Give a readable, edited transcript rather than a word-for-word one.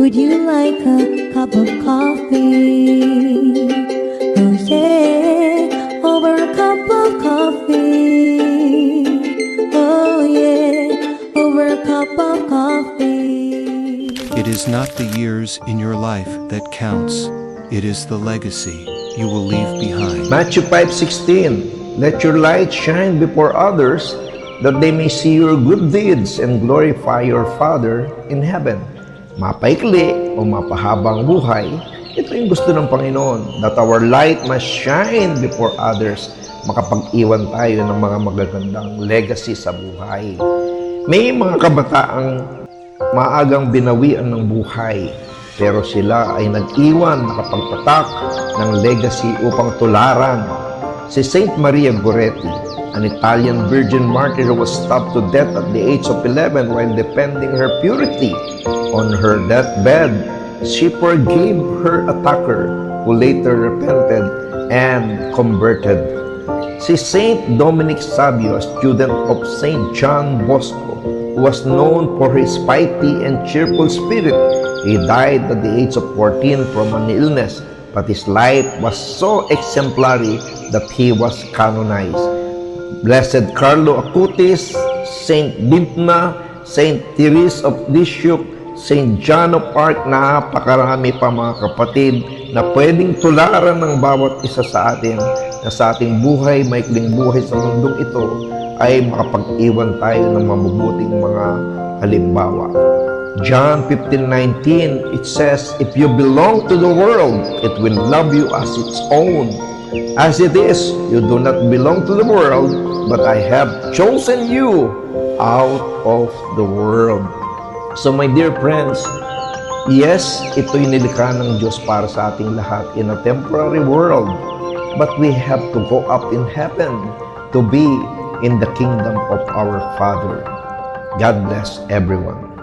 Would you like a cup of coffee? Oh yeah, over a cup of coffee. Oh yeah, over a cup of coffee. It is not the years in your life that counts. It is the legacy you will leave behind. Matthew 5:16, let your light shine before others, that they may see your good deeds and glorify your Father in heaven. Mapaikli o mapahabang buhay, ito yung gusto ng Panginoon, that our light must shine before others. Makapag-iwan tayo ng mga magagandang legacy sa buhay. May mga kabataang maagang binawian ng buhay, pero sila ay nag-iwan, nakapagtatak ng legacy upang tularan. Si Saint Maria Goretti, an Italian virgin martyr who was stabbed to death at the age of 11 while defending her purity. On her deathbed, she forgave her attacker, who later repented and converted. Si Saint Dominic Savio, a student of Saint John Bosco, who was known for his piety and cheerful spirit, he died at the age of 14 from an illness, but his life was so exemplary that he was canonized. Blessed Carlo Acutis, Saint Bintna, Saint Therese of Lisieux, Saint John of Arc, napakarami pa mga kapatid na pwedeng tularan ng bawat isa sa atin, na sa ating buhay, maikling buhay sa mundong ito, ay makapag-iwan tayo ng mabubuting mga halimbawa. John 15:19, it says, if you belong to the world, it will love you as its own. As it is, you do not belong to the world, but I have chosen you out of the world. So my dear friends, yes, ito'y nilikha ng Diyos para sa ating lahat in a temporary world, but we have to go up in heaven to be in the kingdom of our Father. God bless everyone.